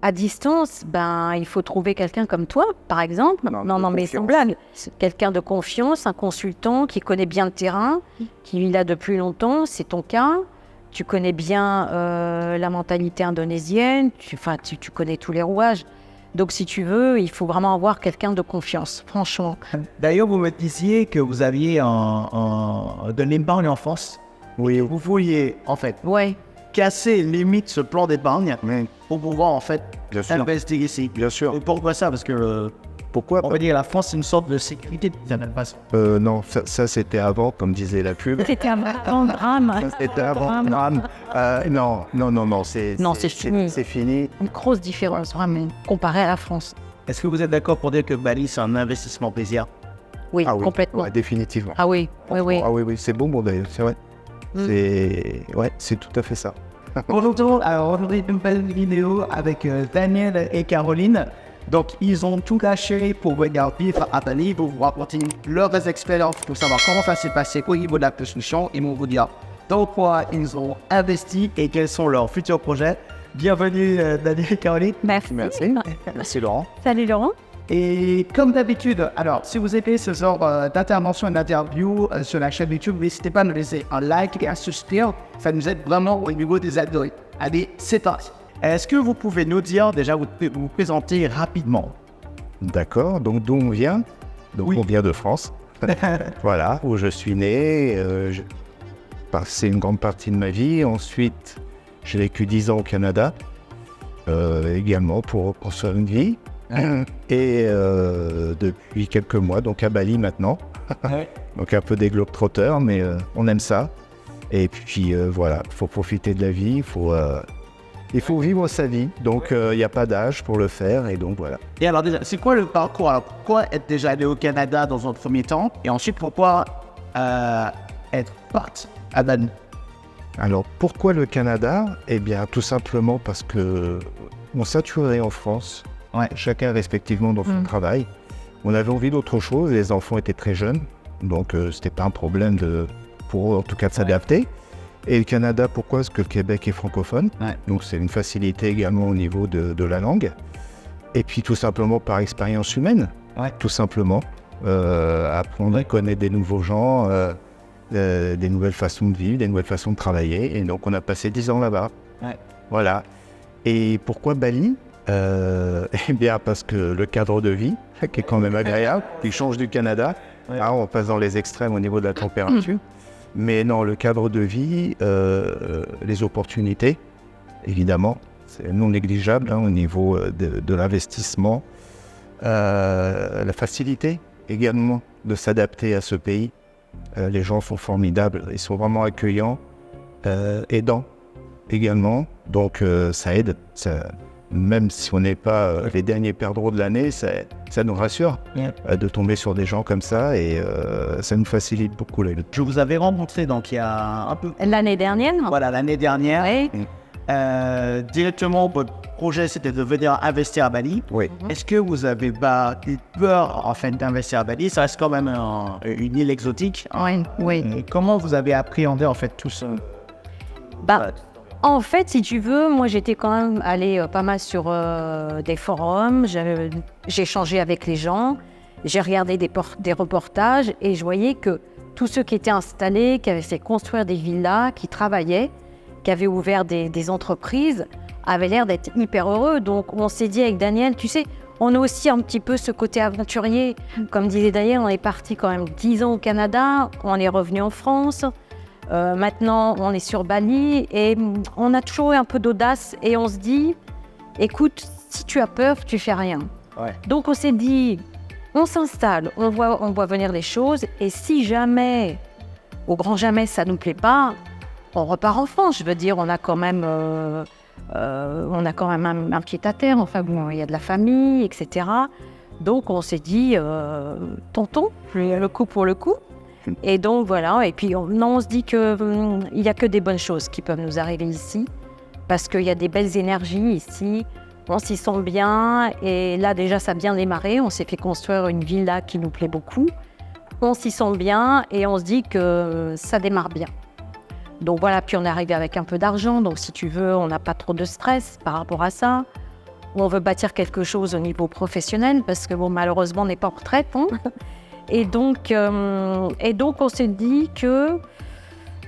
À distance, il faut trouver quelqu'un comme toi, par exemple. Non, mais sans confiance. blague. Quelqu'un de confiance, un consultant qui connaît bien le terrain, qui vit là depuis longtemps, c'est ton cas. Tu connais bien la mentalité indonésienne, tu connais tous les rouages. Donc, si tu veux, il faut vraiment avoir quelqu'un de confiance, franchement. D'ailleurs, vous me disiez que vous aviez de l'épargne en France. Oui. Vous vouliez, en fait, Ouais. casser limite ce plan d'épargne Oui. pour pouvoir, en fait, Bien sûr. investir ici. Bien sûr. Et pourquoi ça? Parce que, Pourquoi on va dire, la France, c'est une sorte de sécurité d'une certaine façon. Non, ça c'était avant, comme disait la pub. C'était un grand drame. Ça, c'était avant. Non, c'est Non, c'est fini. C'est fini. Une grosse différence, vraiment, comparée à la France. Est-ce que vous êtes d'accord pour dire que Bali, c'est un investissement plaisir? Oui, Ah oui, complètement. ouais, définitivement. Ah oui, oui. Ah oui, c'est bon d'ailleurs, c'est vrai. C'est tout à fait ça. Bonjour, alors aujourd'hui une nouvelle vidéo avec Daniel et Caroline. Donc ils ont tout lâché pour venir vivre à Bali, pour vous raconter leurs expériences, pour savoir comment ça s'est passé au niveau de la construction. Ils vont vous dire dans quoi ils ont investi et quels sont leurs futurs projets. Bienvenue Daniel et Caroline. Merci. Merci Laurent. Salut Laurent. Et comme d'habitude, alors si vous aimez ce genre d'intervention et d'interview sur la chaîne YouTube, n'hésitez pas à nous laisser un like et un soutien. Ça nous aide vraiment au niveau des algorithmes. Allez, c'est parti. Est-ce que vous pouvez nous dire, déjà vous présenter rapidement? D'accord, donc d'où on vient? Donc Oui. on vient de France. Voilà, où je suis né. J'ai passé une grande partie de ma vie. Ensuite, j'ai vécu 10 ans au Canada, également pour construire une vie. Et depuis quelques mois, donc à Bali maintenant. Donc un peu des globetrotters, mais on aime ça. Et puis voilà, il faut profiter de la vie, il faut vivre sa vie. Donc il n'y a pas d'âge pour le faire, et donc voilà. Et alors déjà, c'est quoi le parcours? Alors pourquoi être déjà allé au Canada dans un premier temps? Et ensuite, pourquoi être parti à Bali? Alors pourquoi le Canada? Eh bien tout simplement parce que on saturait en France, chacun respectivement dans son travail. On avait envie d'autre chose, les enfants étaient très jeunes, donc c'était pas un problème pour eux en tout cas de s'adapter. Et le Canada, pourquoi? Parce que le Québec est francophone, donc c'est une facilité également au niveau de la langue. Et puis tout simplement par expérience humaine, tout simplement. Apprendre à connaître des nouveaux gens, des nouvelles façons de vivre, des nouvelles façons de travailler. Et donc on a passé 10 ans là-bas. Voilà. Et pourquoi Bali? Eh bien parce que le cadre de vie, qui est quand même agréable, il change du Canada. On passe dans les extrêmes au niveau de la température. Mais non, le cadre de vie, les opportunités, évidemment, c'est non négligeable au niveau de l'investissement. La facilité également de s'adapter à ce pays. Les gens sont formidables, ils sont vraiment accueillants, aidants également. Donc ça aide, même si on n'est pas les derniers perdreaux de l'année, ça nous rassure de tomber sur des gens comme ça, et ça nous facilite beaucoup la vie. Je vous avais rencontré donc il y a un peu... L'année dernière. Voilà, l'année dernière. Oui. Directement, votre projet, c'était de venir investir à Bali. Oui. Est-ce que vous avez eu peur en fait d'investir à Bali? Ça reste quand même une île exotique. Oui. Et comment vous avez appréhendé en fait tout ça? En fait, si tu veux, moi j'étais quand même allée pas mal sur des forums, j'ai échangé avec les gens, j'ai regardé des reportages et je voyais que tous ceux qui étaient installés, qui avaient fait construire des villas, qui travaillaient, qui avaient ouvert des entreprises, avaient l'air d'être hyper heureux. Donc on s'est dit avec Daniel, tu sais, on a aussi un petit peu ce côté aventurier. Comme disait Daniel, on est parti quand même 10 ans au Canada, on est revenu en France. Maintenant, on est sur Bali et on a toujours eu un peu d'audace et on se dit, écoute, si tu as peur, tu fais rien. Donc on s'est dit, on s'installe, on voit venir les choses et si jamais, au grand jamais, ça nous plaît pas, on repart en France. Je veux dire, on a quand même un pied à terre. Enfin bon, il y a de la famille, etc. Donc on s'est dit, tentons le coup pour le coup. Et donc voilà, et puis on se dit qu'il n'y a que des bonnes choses qui peuvent nous arriver ici, parce qu'il y a des belles énergies ici, on s'y sent bien, et là déjà ça a bien démarré, on s'est fait construire une villa qui nous plaît beaucoup, on s'y sent bien et on se dit que ça démarre bien. Donc voilà, puis on est arrivé avec un peu d'argent, donc si tu veux, on n'a pas trop de stress par rapport à ça. où on veut bâtir quelque chose au niveau professionnel, parce que bon, malheureusement, on n'est pas en retraite. Hein. Et donc, on s'est dit que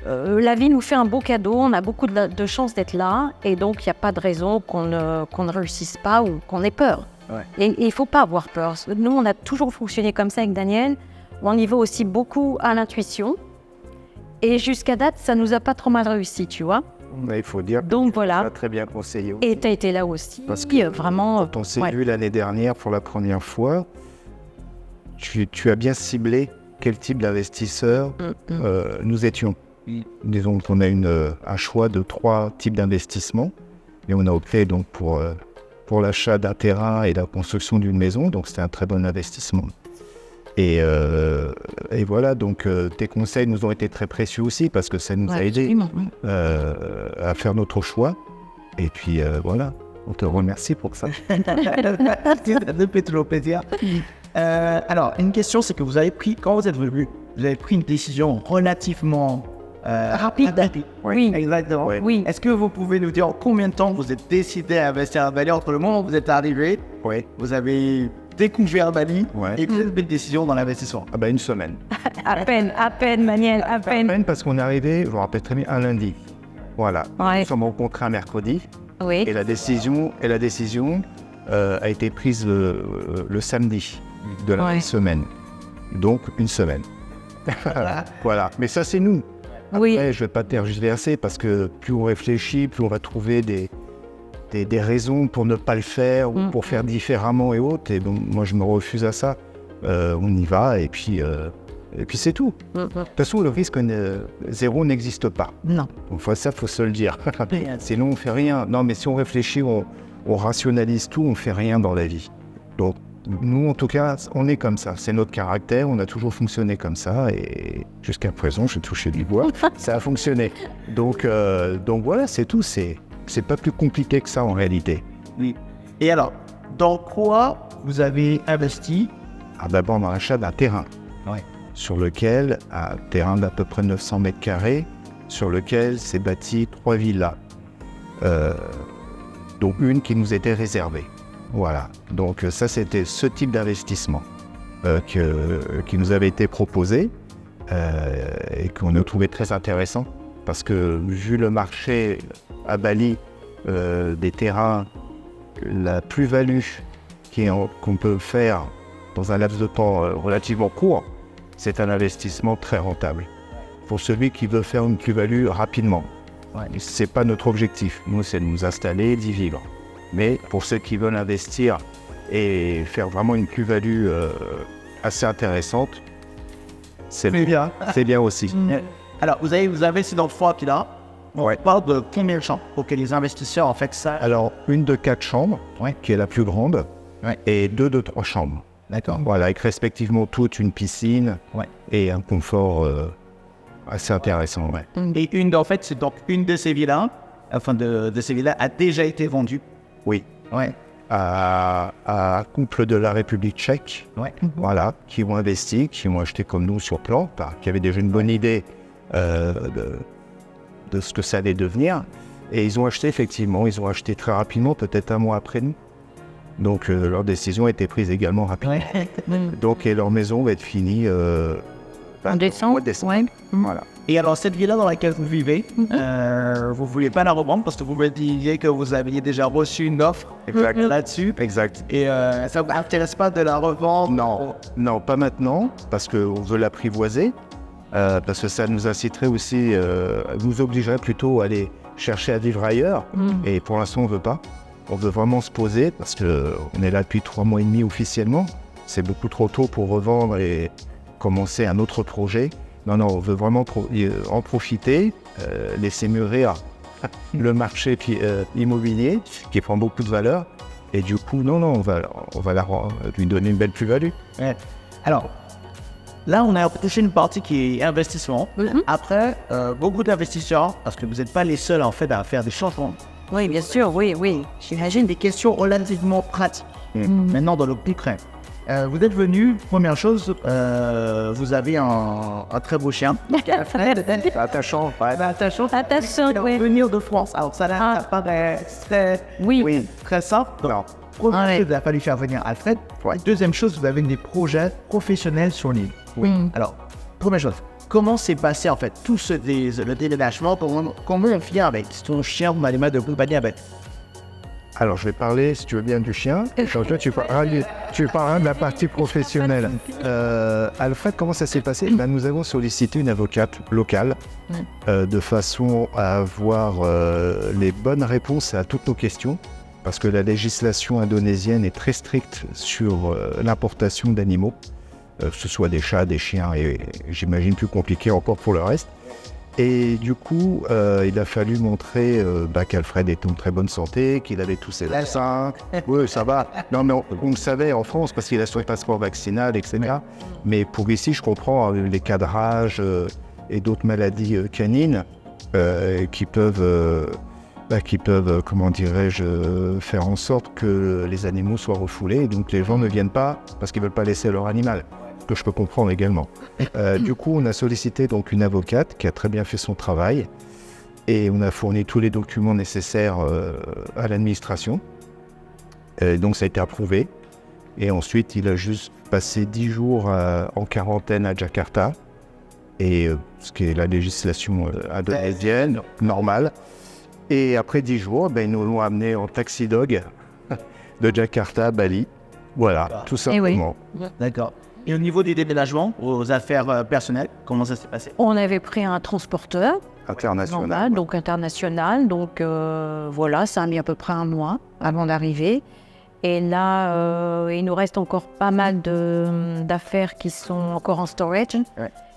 la vie nous fait un beau cadeau, on a beaucoup de chance d'être là, et donc il n'y a pas de raison qu'on ne réussisse pas ou qu'on ait peur. Ouais. Et il ne faut pas avoir peur. Nous, on a toujours fonctionné comme ça avec Daniel. On y va aussi beaucoup à l'intuition. Et jusqu'à date, ça ne nous a pas trop mal réussi, tu vois. Mais il faut dire que donc, tu voilà. as très bien conseillé aussi. Et tu as été là aussi. Parce que vraiment, quand on s'est vu l'année dernière pour la première fois, tu as bien ciblé quel type d'investisseur nous étions. Disons qu'on a un choix de 3 types d'investissements. Et on a opté donc pour l'achat d'un terrain et la construction d'une maison. Donc c'était un très bon investissement. Et voilà, donc tes conseils nous ont été très précieux aussi parce que ça nous a aidés à faire notre choix. Et puis voilà, on te remercie pour ça. Ça nous fait toujours plaisir. Alors, une question, c'est que quand vous êtes venu, vous avez pris une décision relativement rapide. Oui, exactement. Oui. Est-ce que vous pouvez nous dire combien de temps vous êtes décidé à investir à Bali entre le moment où vous êtes arrivé, vous avez découvert Bali et vous avez pris une décision dans l'investissement? Ah bah 1 semaine. À peine, Maniel, à peine. À peine parce qu'on est arrivé, je me rappelle très bien, un lundi. Voilà. Nous sommes rencontrés un mercredi. Oui. Et la décision a été prise le samedi de la semaine. Donc 1 semaine. Voilà. Mais ça, c'est nous. Après, je ne vais pas tergiverser parce que plus on réfléchit, plus on va trouver des raisons pour ne pas le faire ou pour faire différemment et autres. Et donc, moi, je me refuse à ça. On y va et puis c'est tout. De toute façon, le risque zéro n'existe pas. Non. Donc, ça, il faut se le dire. Sinon, on ne fait rien. Non, mais si on réfléchit, on rationalise tout, on ne fait rien dans la vie. Donc, nous, en tout cas, on est comme ça. C'est notre caractère. On a toujours fonctionné comme ça. Et jusqu'à présent, j'ai touché du bois. Ça a fonctionné. Donc voilà, c'est tout. C'est pas plus compliqué que ça en réalité. Oui. Et alors, dans quoi vous avez investi? D'abord dans l'achat d'un terrain. Sur lequel, un terrain d'à peu près 900 mètres carrés, sur lequel s'est bâti 3 villas. Donc une qui nous était réservée. Voilà. Donc ça, c'était ce type d'investissement qui nous avait été proposé et qu'on a trouvé très intéressant. Parce que vu le marché à Bali des terrains, la plus-value qu'on peut faire dans un laps de temps relativement court, c'est un investissement très rentable. Pour celui qui veut faire une plus-value rapidement. C'est pas notre objectif. Nous, c'est de nous installer, d'y vivre. Mais pour ceux qui veulent investir et faire vraiment une plus-value assez intéressante, c'est bien aussi. Alors, vous avez investi dans 3 villas. On parle de combien de chambres pour que les investisseurs en fait ça? Alors, une de 4 chambres, qui est la plus grande, et 2 de 3 chambres. D'accord. Voilà, avec respectivement toute une piscine et un confort assez intéressant. Et en fait, c'est donc une de ces villas, de ces villas a déjà été vendue. Oui. À un couple de la République tchèque, voilà, qui ont investi, qui ont acheté comme nous sur plan, qui avaient déjà une bonne idée de ce que ça allait devenir. Et ils ont acheté très rapidement, peut-être 1 mois après nous. Donc leur décision a été prise également rapidement. Donc et leur maison va être finie en décembre. Voilà. Et alors cette villa dans laquelle vous vivez, vous ne vouliez pas la revendre parce que vous me disiez que vous aviez déjà reçu une offre là-dessus. Exact. Et ça ne vous intéresse pas de la revendre? Non, pas maintenant, parce qu'on veut l'apprivoiser, parce que ça nous inciterait aussi, nous obligerait plutôt à aller chercher à vivre ailleurs. Et pour l'instant, on ne veut pas. On veut vraiment se poser, parce qu'on est là depuis 3 mois et demi officiellement. C'est beaucoup trop tôt pour revendre et commencer un autre projet. Non, on veut vraiment en profiter, laisser mûrir le marché immobilier, qui prend beaucoup de valeur. Et du coup, on va lui donner une belle plus-value. Alors, là, on a touché une partie qui est investissement. Après, beaucoup d'investisseurs, parce que vous n'êtes pas les seuls en fait à faire des changements. Oui, bien sûr, oui. J'imagine des questions relativement pratiques. Maintenant, dans le concret, Vous êtes venu, première chose, vous avez un très beau chien. Alfred, Attachant, ouais. attachant. Attachant, oui. Venir de France. Alors ça paraît très simple. Non. Première chose, il a fallu faire venir Alfred. Ouais. Deuxième chose, vous avez des projets professionnels sur l'île. Oui. Alors, première chose, comment s'est passé en fait tout le déménagement? Comment on vient avec ton chien, vous m'avez de compagnie avec? Alors, je vais parler, si tu veux bien, du chien. Donc, toi, tu parleras de la partie professionnelle. Alfred, comment ça s'est passé? Nous avons sollicité une avocate locale de façon à avoir les bonnes réponses à toutes nos questions, parce que la législation indonésienne est très stricte sur l'importation d'animaux, que ce soit des chats, des chiens, et j'imagine plus compliqué encore pour le reste. Et du coup, il a fallu montrer qu'Alfred était en très bonne santé, qu'il avait tous ses vaccins. Oui, ça va. Non, mais on le savait en France parce qu'il a son passeport vaccinal, etc. Mais pour ici, je comprends les cadrages et d'autres maladies canines qui peuvent, comment dirais-je, faire en sorte que les animaux soient refoulés. Donc les gens ne viennent pas parce qu'ils ne veulent pas laisser leur animal. Que je peux comprendre également. Du coup, on a sollicité donc une avocate qui a très bien fait son travail et on a fourni tous les documents nécessaires à l'administration. Donc ça a été approuvé et ensuite il a juste passé 10 jours en quarantaine à Jakarta, et ce qui est la législation indonésienne normale. Et après 10 jours, ils nous l'ont amené en taxi dog de Jakarta à Bali. Voilà, tout simplement. Oui. D'accord. Et au niveau des déménagements, aux affaires personnelles, comment ça s'est passé? On avait pris un transporteur International. normal, donc international. Donc voilà, ça a mis à peu près un mois avant d'arriver. Et là, il nous reste encore pas mal d'affaires qui sont encore en storage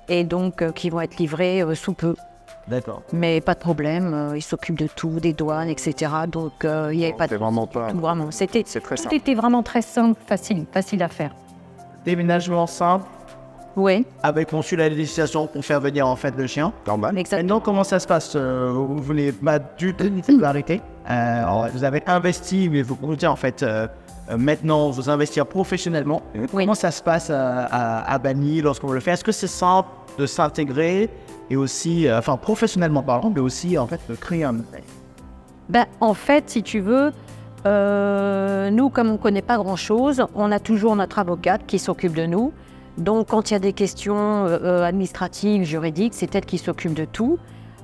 et donc qui vont être livrées sous peu. D'accord. Mais pas de problème, ils s'occupent de tout, des douanes, etc. Donc il n'y avait pas de... vraiment pas... Tout, vraiment. C'est très Tout simple. était vraiment très simple, facile à faire. Déménagement simple, Oui, avec conçu la législation pour faire venir en fait le chien. Normal. exactement. Maintenant, comment ça se passe? Vous voulez du arrêter. Vous avez investi, mais vous comptez en fait maintenant vous investir professionnellement. Oui. Comment ça se passe à Bali lorsqu'on le fait? Est-ce que c'est simple de s'intégrer et aussi, professionnellement parlant, mais aussi en fait de créer un... En fait, si tu veux, nous, comme on ne connaît pas grand-chose, on a toujours notre avocate qui s'occupe de nous. Donc, quand il y a des questions administratives, juridiques, c'est elle qui s'occupe de tout.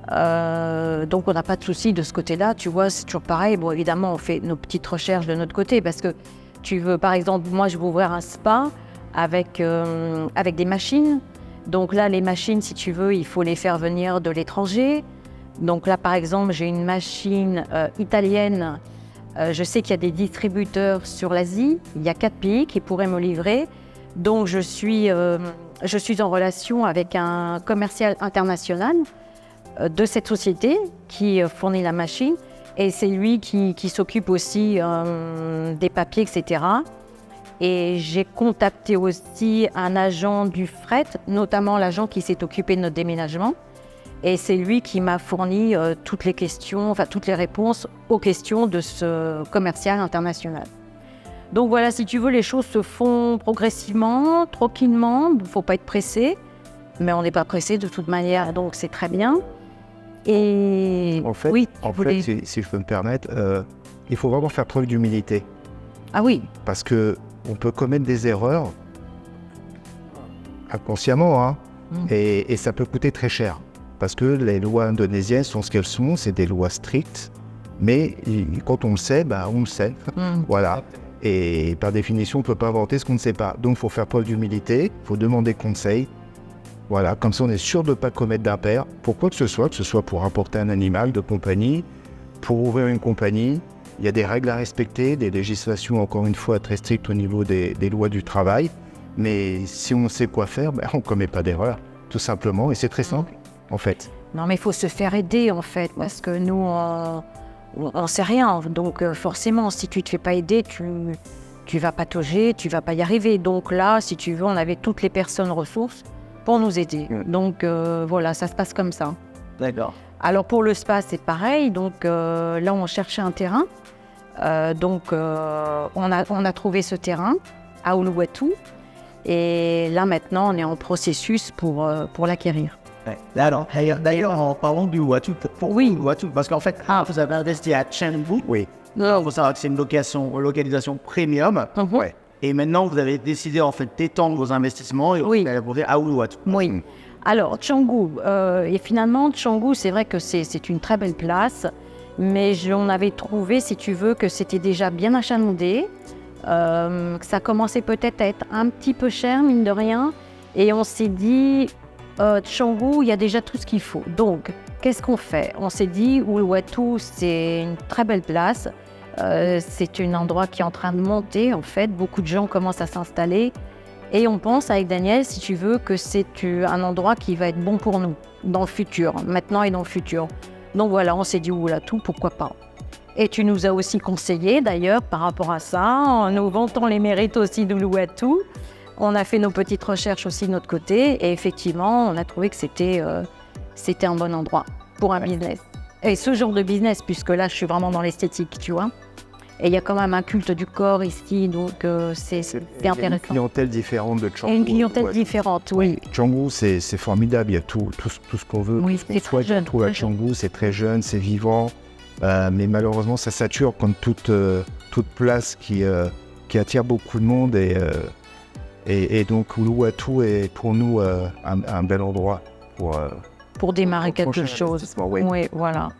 Donc, on n'a pas de souci de ce côté-là. Tu vois, c'est toujours pareil. Bon, évidemment, on fait nos petites recherches de notre côté parce que tu veux, par exemple, moi, je veux ouvrir un spa avec des machines. Donc là, les machines, si tu veux, il faut les faire venir de l'étranger. Donc là, par exemple, j'ai une machine italienne. Je sais qu'il y a des distributeurs sur l'Asie. Il y a 4 pays qui pourraient me livrer. Donc, je suis en relation avec un commercial international de cette société qui fournit la machine. Et c'est lui qui s'occupe aussi des papiers, etc. Et j'ai contacté aussi un agent du fret, notamment l'agent qui s'est occupé de notre déménagement. Et c'est lui qui m'a fourni toutes les réponses aux questions de ce commercial international. Donc voilà, si tu veux, les choses se font progressivement, tranquillement. Il ne faut pas être pressé, mais on n'est pas pressé de toute manière, donc c'est très bien. Et En fait, oui, si je peux me permettre, il faut vraiment faire preuve d'humilité. Ah oui. Parce qu'on peut commettre des erreurs inconsciemment, hein, et ça peut coûter très cher. Parce que les lois indonésiennes sont ce qu'elles sont, c'est des lois strictes, mais quand on le sait, on le sait. Voilà. Et par définition, on ne peut pas inventer ce qu'on ne sait pas. Donc, il faut faire preuve d'humilité, il faut demander conseil. Voilà, comme ça, on est sûr de ne pas commettre d'impair pour quoi que ce soit pour importer un animal de compagnie, pour ouvrir une compagnie. Il y a des règles à respecter, des législations, encore une fois, très strictes au niveau des lois du travail. Mais si on sait quoi faire, on ne commet pas d'erreur, tout simplement. Et c'est très simple, en fait. Non, mais il faut se faire aider, en fait, parce que nous, on ne sait rien. Donc, forcément, si tu ne te fais pas aider, tu vas patauger, tu ne vas pas y arriver. Donc là, si tu veux, on avait toutes les personnes ressources pour nous aider. Donc, voilà, ça se passe comme ça. D'accord. Alors, pour le spa, c'est pareil. Donc, là, on cherchait un terrain. On a trouvé ce terrain. à Uluwatu. Et là, maintenant, on est en processus pour l'acquérir. Ouais. D'ailleurs, en parlant du Uluwatu, Uluwatu, parce qu'en fait, vous avez investi à Chengdu. Oui. Il faut savoir que c'est une localisation premium. Ouais. Et maintenant, vous avez décidé en fait d'étendre vos investissements et vous allez ouvrir à Uluwatu. Oui. Alors, Canggu, et finalement, Canggu, c'est vrai que c'est une très belle place, mais on avait trouvé, si tu veux, que c'était déjà bien achalandé, que ça commençait peut-être à être un petit peu cher, mine de rien, et on s'est dit, Canggu, il y a déjà tout ce qu'il faut. Donc, qu'est-ce qu'on fait? On s'est dit, Uluwatu, c'est une très belle place, c'est un endroit qui est en train de monter, en fait, beaucoup de gens commencent à s'installer. Et on pense avec Daniel, si tu veux, que c'est un endroit qui va être bon pour nous, dans le futur, maintenant et dans le futur. Donc voilà, on s'est dit, Uluwatu, pourquoi pas. Et tu nous as aussi conseillé, d'ailleurs, par rapport à ça, en nous vantant les mérites aussi d'Uluwatu. On a fait nos petites recherches aussi de notre côté, et effectivement, on a trouvé que c'était un bon endroit pour un business. Et ce genre de business, puisque là, je suis vraiment dans l'esthétique, tu vois. Et il y a quand même un culte du corps ici, donc c'est intéressant. Une clientèle différente de Canggu. Et une clientèle différente, oui. Canggu, c'est formidable, il y a tout ce qu'on veut. Oui, c'est très jeune. Tout à Canggu, c'est très jeune, c'est vivant, mais malheureusement, ça sature comme toute place qui attire beaucoup de monde. Et donc, Uluwatu est pour nous un bel endroit pour démarrer quelque chose. Oui, voilà.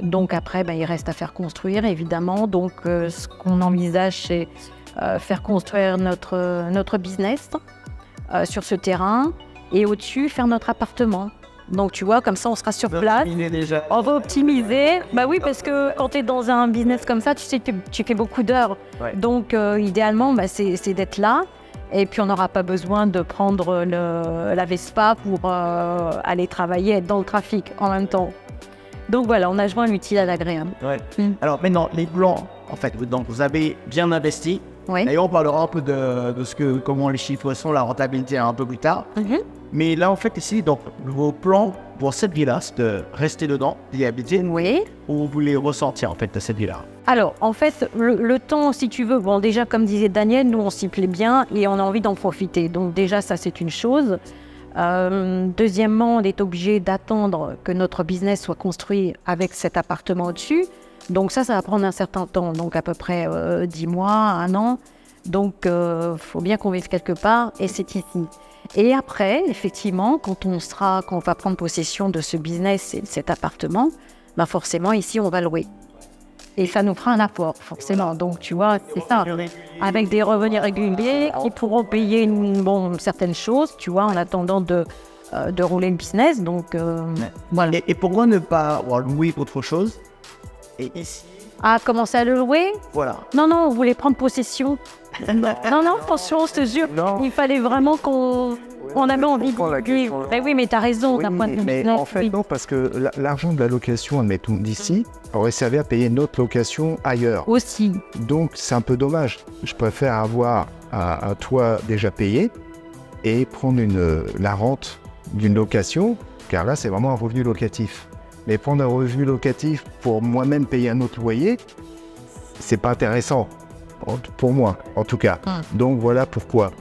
Donc après, il reste à faire construire, évidemment. Donc ce qu'on envisage, c'est faire construire notre business sur ce terrain et au-dessus, faire notre appartement. Donc tu vois, comme ça, on sera sur place. On va optimiser. Bah oui, parce que quand tu es dans un business comme ça, tu sais, tu fais beaucoup d'heures. Ouais. Donc idéalement, c'est d'être là. Et puis on n'aura pas besoin de prendre la Vespa pour aller travailler, être dans le trafic en même temps. Donc voilà, on a joint l'utile à l'agréable. Ouais. Alors maintenant, les plans, en fait, donc vous avez bien investi. Oui. D'ailleurs, on parlera un peu de comment les chiffres sont, la rentabilité un peu plus tard. Mais là, en fait, ici, donc, vos plans pour cette villa, c'est de rester dedans, d'y habiter. Oui. Ou vous voulez ressortir, en fait, de cette villa? Alors, en fait, le temps, si tu veux, bon, déjà, comme disait Daniel, nous, on s'y plaît bien et on a envie d'en profiter. Donc déjà, ça, c'est une chose. Deuxièmement, on est obligé d'attendre que notre business soit construit avec cet appartement au-dessus. Donc ça va prendre un certain temps, donc à peu près 10 mois, 1 an. Donc faut bien qu'on vive quelque part et c'est ici. Et après, effectivement, quand on va prendre possession de ce business et de cet appartement, forcément ici on va louer. Et ça nous fera un apport, forcément. Donc, tu vois, c'est ça. Avec des revenus réguliers qui pourront payer certaines choses, tu vois, en attendant de rouler le business. Donc, voilà. Et pourquoi ne pas louer autre chose? Et ici... commencer à le louer? Voilà. Non, on voulait prendre possession. non, franchement, je te jure, il fallait vraiment qu'on avait envie de vivre. Oui, mais t'as raison, d'un point de vue business. En fait, non, parce que l'argent de la location, admettons, d'ici, aurait servi à payer notre location ailleurs. Aussi. Donc, c'est un peu dommage. Je préfère avoir un toit déjà payé et prendre la rente d'une location, car là, c'est vraiment un revenu locatif. Mais prendre un revenu locatif pour moi-même payer un autre loyer, c'est pas intéressant. Pour moi, en tout cas. Donc, voilà pourquoi.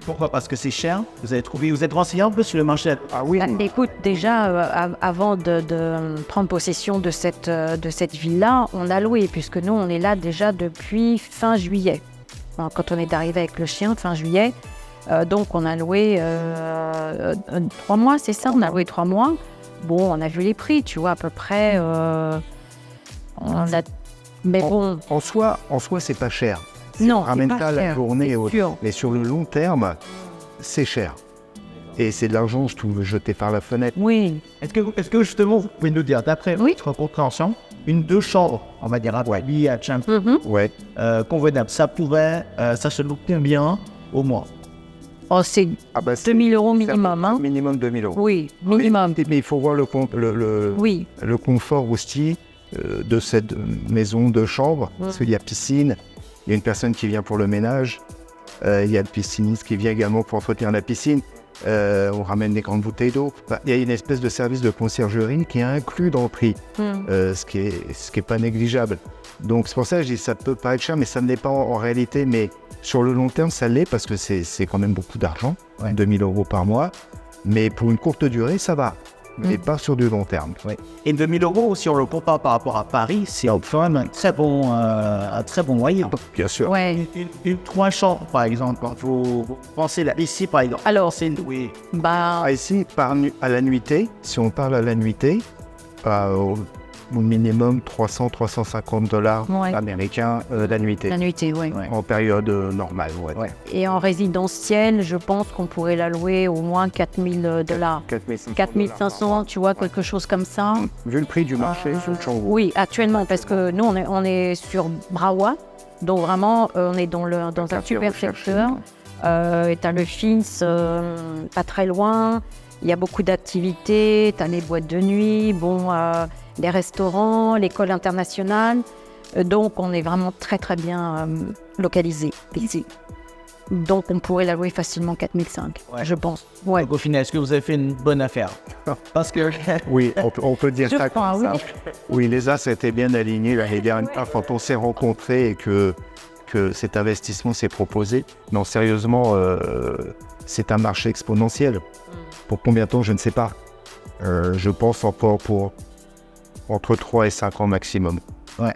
Pourquoi? Parce que c'est cher. Vous êtes renseigné un peu sur le marché? Ah oui. Écoute, déjà, avant de prendre possession de cette villa, on a loué, puisque nous, on est là déjà depuis fin juillet. Quand on est arrivé avec le chien, fin juillet. Donc, on a loué 3 mois, c'est ça? On a loué 3 mois. Bon, on a vu les prix, tu vois, à peu près. Mais bon. En soi, c'est pas cher. Non, ramène c'est pas pas cher, la journée, sûr. Mais sur le long terme, c'est cher. Et c'est de l'argent, je trouve, jeté par la fenêtre. Oui. Est-ce que justement, vous pouvez nous dire, d'après votre compréhension, 2 chambres, on va dire à Bali, à Champion, convenable, ça se loue bien au mois? C'est 2 000 € minimum. Minimum 2 000 €. Oui, minimum. Mais il faut voir le confort aussi de cette maison de chambre, parce qu'il y a piscine, il y a une personne qui vient pour le ménage, il y a le pisciniste qui vient également pour entretenir la piscine, on ramène des grandes bouteilles d'eau. Il y a une espèce de service de conciergerie qui est inclus dans le prix, ce qui est pas négligeable. Donc c'est pour ça que je dis ça peut paraître cher, mais ça ne l'est pas en réalité. Mais Sur le long terme, ça l'est parce que c'est quand même beaucoup d'argent, 2 000 euros par mois. Mais pour une courte durée, ça va. Mais pas sur du long terme. Et 2 000 euros, si on le compare par rapport à Paris, c'est quand même un très bon loyer. Bien sûr. Ouais. Une 3 chambres, par exemple, quand vous pensez là, ici, par exemple. Alors, c'est loué. Ici, à la nuitée, si on parle à la nuitée, au minimum $300-350 américains la nuitée. La nuitée, oui. En période normale, Et en résidentiel, je pense qu'on pourrait la louer au moins $4 000. 4 500, tu vois, quelque chose comme ça. Vu le prix du marché, oui, actuellement, parce que nous, on est sur Brawa, donc vraiment, on est dans un super secteur. Tu as le Fins, pas très loin. Il y a beaucoup d'activités, tu as les boîtes de nuit, les restaurants, l'école internationale. Donc, on est vraiment très, très bien localisé ici. Donc, on pourrait la louer facilement 4 500, je pense. Ouais. Donc, au final, est-ce que vous avez fait une bonne affaire? Parce que... Oui, on peut dire ça crois, comme ça. Oui, les as étaient bien alignés l'année dernière quand on s'est rencontrés et que cet investissement s'est proposé. Non, sérieusement, c'est un marché exponentiel. Pour combien de temps, je ne sais pas. Je pense encore pour entre 3 et 5 ans maximum. Ouais.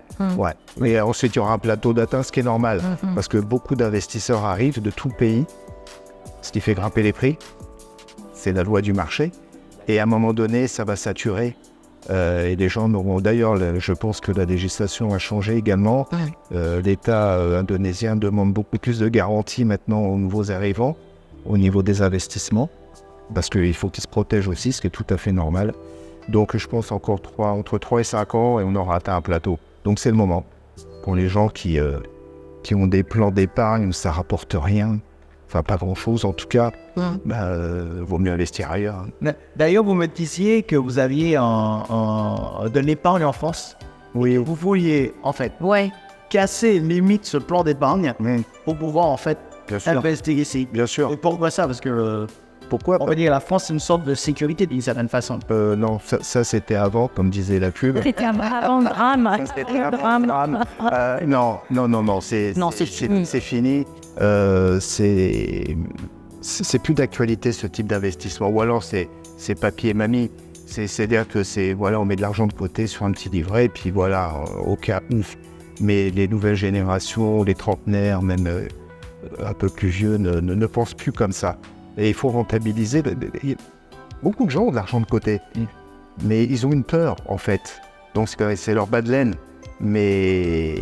Mais ensuite, il y aura un plateau d'atteinte, ce qui est normal. Parce que beaucoup d'investisseurs arrivent de tout le pays, ce qui fait grimper les prix. C'est la loi du marché. Et à un moment donné, ça va saturer. Et les gens n'auront... D'ailleurs, je pense que la législation a changé également. L'État indonésien demande beaucoup plus de garanties maintenant aux nouveaux arrivants au niveau des investissements. Parce qu'il faut qu'ils se protègent aussi, ce qui est tout à fait normal. Donc je pense encore entre 3 et 5 ans et on aura atteint un plateau. Donc c'est le moment. Pour les gens qui ont des plans d'épargne où ça ne rapporte rien, enfin pas grand-chose en tout cas, vaut mieux investir ailleurs. D'ailleurs, vous me disiez que vous aviez de l'épargne en France. Oui. Vous vouliez en fait casser limite ce plan d'épargne pour pouvoir en fait investir ici. Bien sûr. Et pourquoi ça? Parce que... Pourquoi? On va dire la France, c'est une sorte de sécurité d'une certaine façon. Non, ça c'était avant, comme disait la pub. C'était avant le drame. Non, c'est fini. C'est plus d'actualité ce type d'investissement. Ou alors c'est papier mamie. C'est-à-dire que on met de l'argent de côté sur un petit livret, et puis voilà, au cas où. Mais les nouvelles générations, les trentenaires, même un peu plus vieux, ne pensent plus comme ça. Et il faut rentabiliser. Beaucoup de gens ont de l'argent de côté, mais ils ont une peur, en fait. Donc c'est leur bas de laine. Mais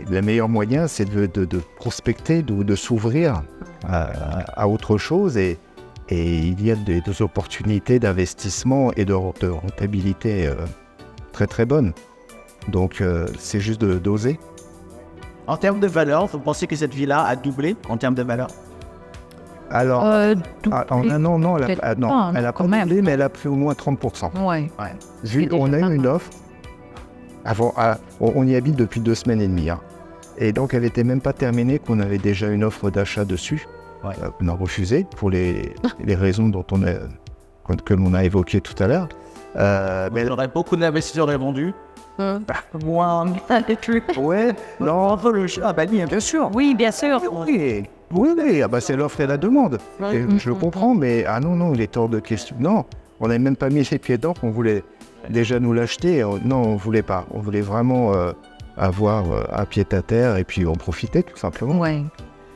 le meilleur moyen, c'est de prospecter, de s'ouvrir à autre chose. Et il y a des opportunités d'investissement et de rentabilité très très bonnes. Donc c'est juste d'oser. En termes de valeur, vous pensez que cette villa a doublé en termes de valeur? Alors, en un an, elle a pas doublé, mais elle a pris au moins 30%. On a eu une offre. On y habite depuis 2 semaines et demie. Et donc, elle n'était même pas terminée qu'on avait déjà une offre d'achat dessus. On a refusé pour les raisons que l'on a évoquées tout à l'heure. Mais il y aurait beaucoup d'investisseurs revendus. Moi, bien sûr. Oui, bien sûr. Oui, c'est l'offre et la demande. Et je le comprends, mais non, il est hors de question. Non, on n'avait même pas mis les pieds dedans qu'on voulait déjà nous l'acheter. Non, on ne voulait pas. On voulait vraiment avoir un pied à terre et puis en profiter tout simplement.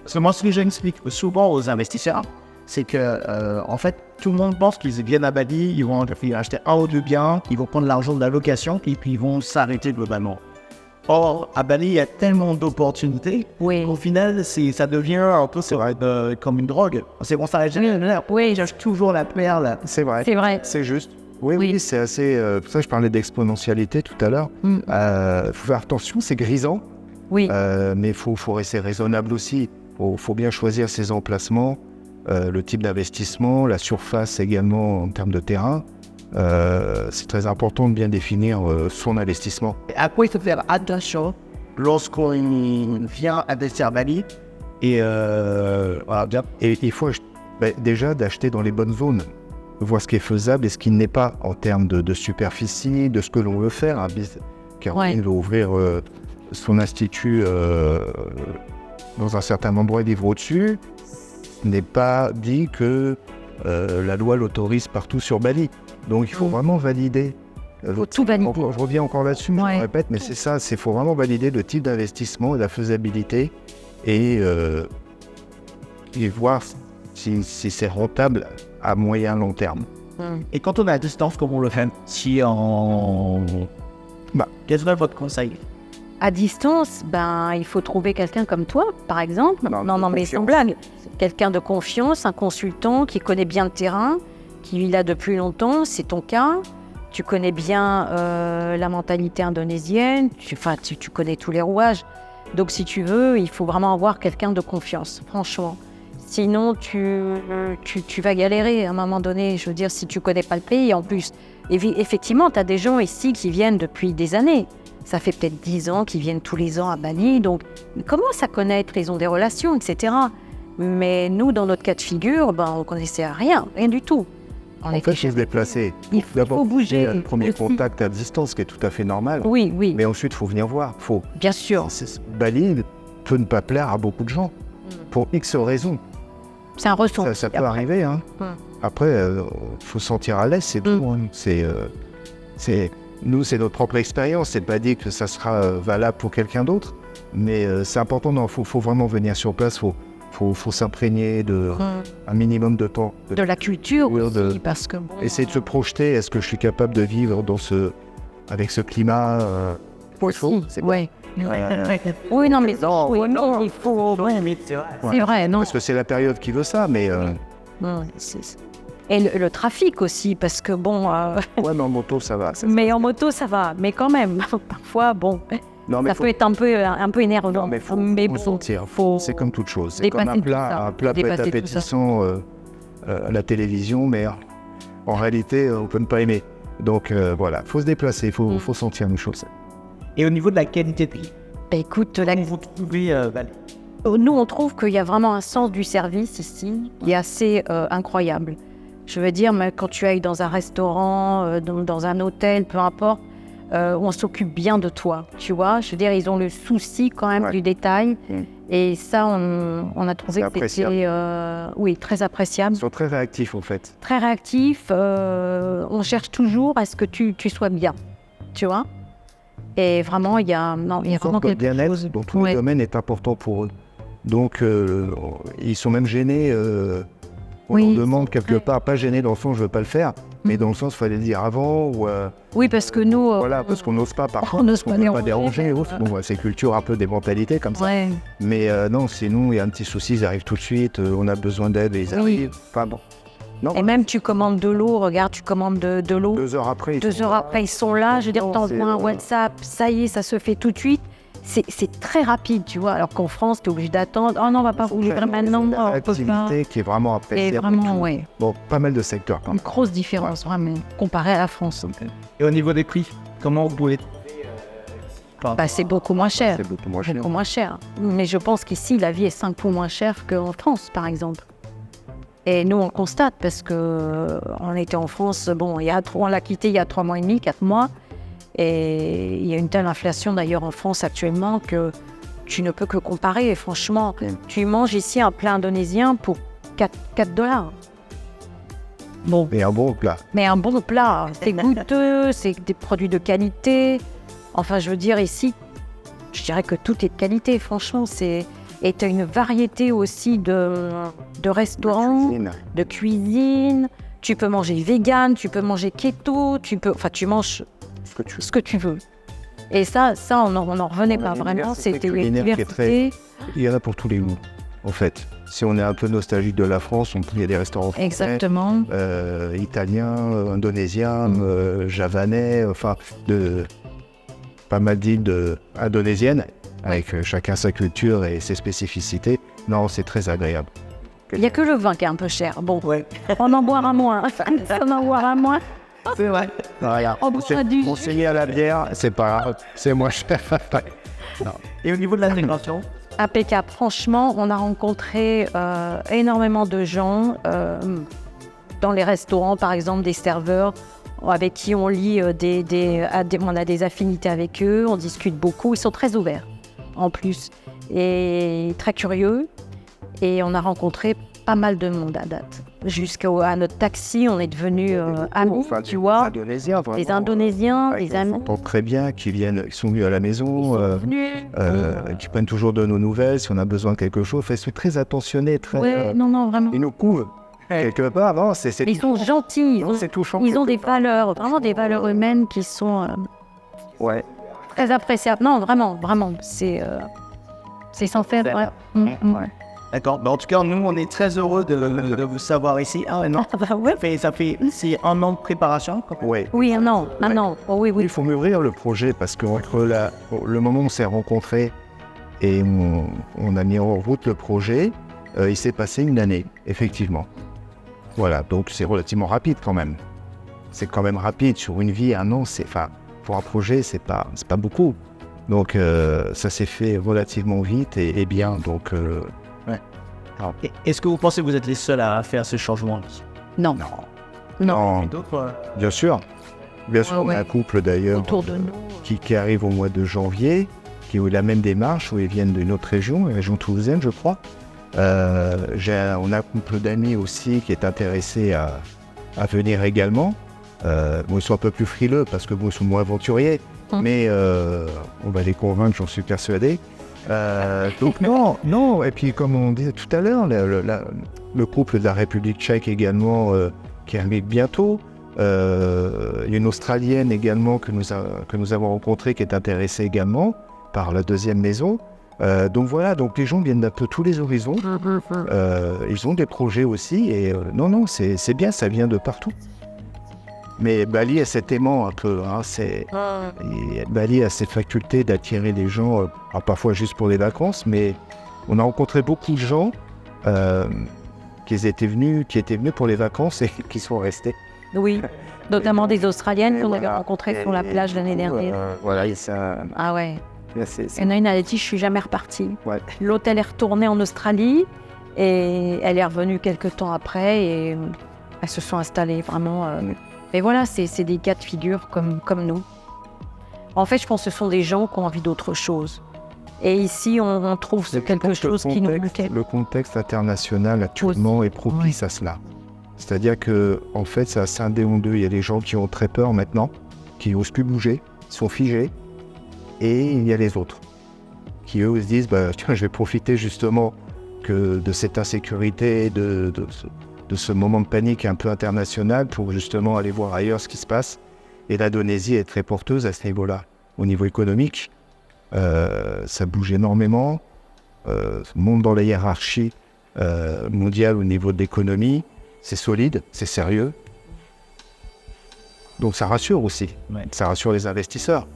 Parce que moi, ce que j'explique souvent aux investisseurs, c'est que, en fait, tout le monde pense qu'ils viennent à Bali, ils vont acheter 1 ou 2 biens, ils vont prendre l'argent de la location et puis ils vont s'arrêter globalement. Or, à Bali, il y a tellement d'opportunités qu'au final, ça devient un peu comme une drogue. C'est qu'on s'arrête jamais. Oui, cherche toujours la perle. C'est vrai. C'est juste. Oui, c'est assez... pour ça, je parlais d'exponentialité tout à l'heure. Faut faire attention, c'est grisant. Oui. Mais il faut rester raisonnable aussi. Faut bien choisir ses emplacements, le type d'investissement, la surface également en termes de terrain. C'est très important de bien définir son investissement. À quoi il faut faire attention lorsqu'on vient investir à Bali? Et il faut déjà d'acheter dans les bonnes zones, voir ce qui est faisable et ce qui n'est pas en termes de superficie, de ce que l'on veut faire. Caroline veut ouvrir son institut dans un certain endroit et vivre au-dessus, n'est pas dit que la loi l'autorise partout sur Bali. Donc il faut vraiment valider. Faut tout valider. Je reviens encore là-dessus, je me répète, mais c'est ça, il faut vraiment valider le type d'investissement et la faisabilité et voir si c'est rentable à moyen long terme. Et quand on est à distance, comment on le fait? Quel serait votre conseil? À distance, il faut trouver quelqu'un comme toi, par exemple. Non, mais sans blague. Quelqu'un de confiance, un consultant qui connaît bien le terrain, qui vit là depuis longtemps, c'est ton cas. Tu connais bien la mentalité indonésienne, tu connais tous les rouages. Donc si tu veux, il faut vraiment avoir quelqu'un de confiance, franchement. Sinon, tu vas galérer à un moment donné. Je veux dire, si tu ne connais pas le pays, en plus. Effectivement, tu as des gens ici qui viennent depuis des années. Ça fait peut-être 10 ans qu'ils viennent tous les ans à Bali. Donc, ils commencent à connaître, ils ont des relations, etc. Mais nous, dans notre cas de figure, on ne connaissait rien du tout. En fait, il faut se déplacer. Il faut bouger. Le premier contact à distance, qui est tout à fait normal. Oui. Mais ensuite, il faut venir voir. Bien sûr. Bali peut ne pas plaire à beaucoup de gens, pour X raisons. C'est un ressenti. Ça peut arriver. Hein. Après, il faut se sentir à l'aise, c'est tout. Hein. Nous, c'est notre propre expérience. C'est pas dit que ça sera valable pour quelqu'un d'autre. Mais c'est important. Il faut vraiment venir sur place. Faut s'imprégner de un minimum de temps. De la culture aussi, parce que essayer de se projeter. Est-ce que je suis capable de vivre avec ce climat c'est vrai. Oui, non, mais il faut. C'est vrai, non. Parce que c'est la période qui veut ça, mais. Et le trafic aussi, parce que Ouais, mais en moto, ça va. Mais en moto, ça va. Mais quand même, parfois, ça peut être un peu énervant. Non, mais faut sortir. C'est comme toute chose. C'est comme un plat peut être appétissant à la télévision, mais en réalité, on peut ne pas aimer. Donc voilà, faut se déplacer, faut sentir une chose. Et au niveau de la qualité de vie, écoute, comment vous trouvez Bali? Nous, on trouve qu'il y a vraiment un sens du service ici qui est assez incroyable. Je veux dire, mais quand tu ailles dans un restaurant, dans un hôtel, peu importe, on s'occupe bien de toi, tu vois. Je veux dire, ils ont le souci quand même du détail. Et ça, on a trouvé que c'était très appréciable. Ils sont très réactifs, en fait. Très réactifs. On cherche toujours à ce que tu sois bien, tu vois. Et vraiment, il y a vraiment quelque bien-être chose. dans tous les domaines est important pour eux. Donc, ils sont même gênés. On leur demande quelque part, pas gênés dans le sens je veux pas le faire, mais dans le sens il fallait le dire avant. Oui, parce que nous. Parce qu'on n'ose pas parfois. On n'ose pas déranger. C'est culture un peu des mentalités comme ça. Mais non, c'est nous, il y a un petit souci, ils arrivent tout de suite, on a besoin d'aide et ils arrivent. Enfin bon. Non, et même tu commandes de l'eau, regarde, tu commandes de l'eau. 2 heures après, ils sont là. Je veux dire, t'envoies un WhatsApp, ça y est, ça se fait tout de suite. C'est très rapide, tu vois. Alors qu'en France, tu es obligé d'attendre. Oh non, on va pas vous livrer maintenant. C'est une activité qui est vraiment appréciée. Et vraiment, Bon, pas mal de secteurs quand même. Une grosse différence, vraiment, comparée à la France. Et au niveau des prix, comment vous pouvez c'est beaucoup moins cher. C'est beaucoup moins cher. Beaucoup moins cher. Mais je pense qu'ici, la vie est 5 fois moins chère qu'en France, par exemple. Et nous, on le constate parce qu'on était en France, on l'a quitté il y a 3 mois et demi, 4 mois. Et il y a une telle inflation d'ailleurs en France actuellement que tu ne peux que comparer. Et franchement, tu manges ici un plat indonésien pour 4 $. Bon. Mais un bon plat. Mais un bon plat. C'est goûteux, c'est des produits de qualité. Enfin, je veux dire, ici, je dirais que tout est de qualité, franchement. Et tu as une variété aussi de restaurants, de cuisine. Tu peux manger vegan, tu peux manger keto, tu manges ce que tu veux. Et ça on n'en revenait pas vraiment. C'était une diversité. Il y en a pour tous les goûts, en fait. Si on est un peu nostalgique de la France, il y a des restaurants français, exactement. Italiens, indonésiens, javanais, pas mal d'îles indonésiennes, avec chacun sa culture et ses spécificités. Non, c'est très agréable. Il n'y a que le vin qui est un peu cher. Bon, on en boira moins. On en boira moins. C'est vrai. Non, regarde, on s'est mis à la bière, c'est pas grave, c'est moins cher. Et au niveau de l'intégration? Impeccable. Franchement, on a rencontré énormément de gens dans les restaurants, par exemple, des serveurs avec qui on lit on a des affinités avec eux, on discute beaucoup. Ils sont très ouverts. en plus, et très curieux. Et on a rencontré pas mal de monde à date. Jusqu'à notre taxi, on est devenus amis, tu vois. Des Indonésiens, des amis. On entend très bien ils sont venus à la maison, qui prennent toujours de nos nouvelles, si on a besoin de quelque chose. Ils sont très attentionnés, très... non, vraiment. Ils nous couvrent. Quelque part, non, c'est ils sont gentils, c'est touchant. Ils ont des valeurs, vraiment des valeurs humaines qui sont très appréciables. Non, vraiment, c'est sans faire. D'accord. En tout cas, nous, on est très heureux de vous savoir ici. C'est un an de préparation. Oui, un an. Oh, oui. Il faut mûrir le projet parce qu'entre le moment où on s'est rencontrés et on a mis en route le projet, il s'est passé une année, effectivement. Voilà, donc c'est relativement rapide quand même. C'est quand même rapide sur une vie, un an, pour un projet, c'est pas beaucoup. Donc ça s'est fait relativement vite et bien. Donc, Est-ce que vous pensez que vous êtes les seuls à faire ce changement? Non. D'autres, Bien sûr, on a un couple d'ailleurs autour de nous qui arrive au mois de janvier, qui a eu la même démarche, où ils viennent d'une autre région, la région toulousaine, je crois. On a un couple d'amis aussi qui est intéressé à venir également. Ils sont un peu plus frileux parce que ils sont moins aventuriers, mais on va les convaincre, j'en suis persuadé. Donc non, et puis comme on disait tout à l'heure, le couple de la République tchèque également qui arrive bientôt. Il y a une Australienne également que nous avons rencontrée qui est intéressée également par la deuxième maison. Donc voilà, donc les gens viennent d'un peu tous les horizons. Ils ont des projets aussi et c'est bien, ça vient de partout. Mais Bali a cet aimant un peu, Bali a cette faculté d'attirer les gens, parfois juste pour les vacances, mais on a rencontré beaucoup de gens qui étaient venus pour les vacances et qui sont restés. Oui, notamment des Australiennes qu'on avait rencontrées sur la plage l'année dernière. Voilà, ça... Ah ouais. Il y en a une, elle a dit, je suis jamais repartie. Ouais. L'autre, elle est retournée en Australie et elle est revenue quelques temps après et elles se sont installées vraiment. Mais voilà, c'est des cas de figure comme nous. En fait, je pense que ce sont des gens qui ont envie d'autre chose. Et ici, on trouve quelque chose qui nous manquait. Le contexte international actuellement est propice à cela. C'est-à-dire que, en fait, ça a scindé en deux. Il y a des gens qui ont très peur maintenant, qui n'osent plus bouger, sont figés. Et il y a les autres, qui eux se disent, tiens, je vais profiter justement de cette insécurité, de ce moment de panique un peu international pour justement aller voir ailleurs ce qui se passe. Et l'Indonésie est très porteuse à ce niveau-là. Au niveau économique, ça bouge énormément, monte dans la hiérarchie mondiale au niveau de l'économie, c'est solide, c'est sérieux. Donc ça rassure aussi, ça rassure les investisseurs.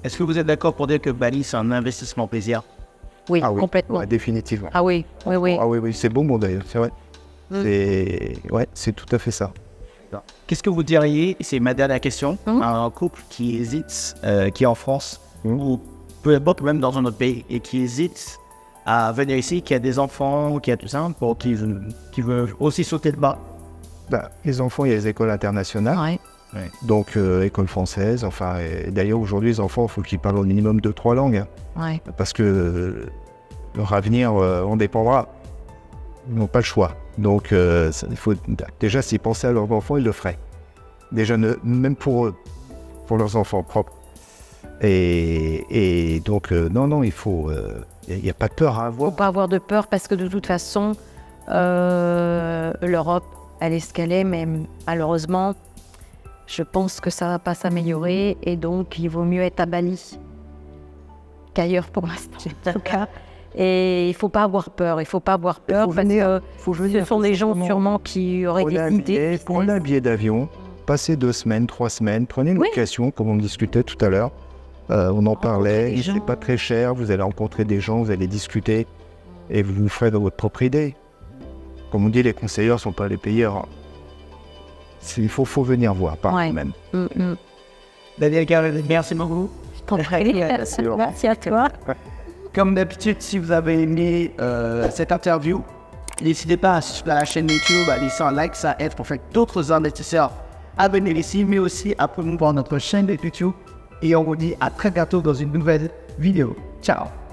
Est-ce que vous êtes d'accord pour dire que Bali, c'est un investissement plaisir? Oui, complètement. Ouais, définitivement. Ah oui. Ah oui, c'est bon d'ailleurs, c'est vrai. C'est tout à fait ça. Qu'est-ce que vous diriez, c'est ma dernière question, à un couple qui hésite, qui est en France, ou peu importe, même dans un autre pays, et qui hésite à venir ici, qui a des enfants, qui a tout ça, qui veut aussi sauter le pas? Les enfants, il y a les écoles internationales. Ouais. Donc, école française, et d'ailleurs aujourd'hui les enfants, il faut qu'ils parlent au minimum 2-3 langues, parce que leur avenir en dépendra, ils n'ont pas le choix. Donc, il faut déjà, s'ils pensaient à leurs enfants, ils le feraient. Déjà, même pour eux, pour leurs enfants propres. Et donc, non, il faut, il n'y a pas de peur à avoir. Il ne faut pas avoir de peur parce que de toute façon, l'Europe, elle est ce qu'elle est, mais malheureusement, je pense que ça ne va pas s'améliorer et donc il vaut mieux être à Bali qu'ailleurs pour l'instant, en tout cas. Et il ne faut pas avoir peur, parce que ce sont des gens sûrement qui auraient des idées. Prenez un billet d'avion, passez 2 semaines, 3 semaines, prenez une location, comme on discutait tout à l'heure. On en parlait, c'est pas très cher, vous allez rencontrer des gens, vous allez discuter et vous vous ferez votre propre idée. Comme on dit, les conseillers ne sont pas les payeurs. Il faut venir voir par vous-même. Daniel Caroline, merci beaucoup. Je t'en prie. Merci à toi. Comme d'habitude, si vous avez aimé cette interview, n'hésitez pas à suivre la chaîne YouTube, à laisser un like, ça aide pour faire d'autres investisseurs à venir ici, mais aussi à promouvoir notre chaîne de YouTube. Et on vous dit à très bientôt dans une nouvelle vidéo. Ciao.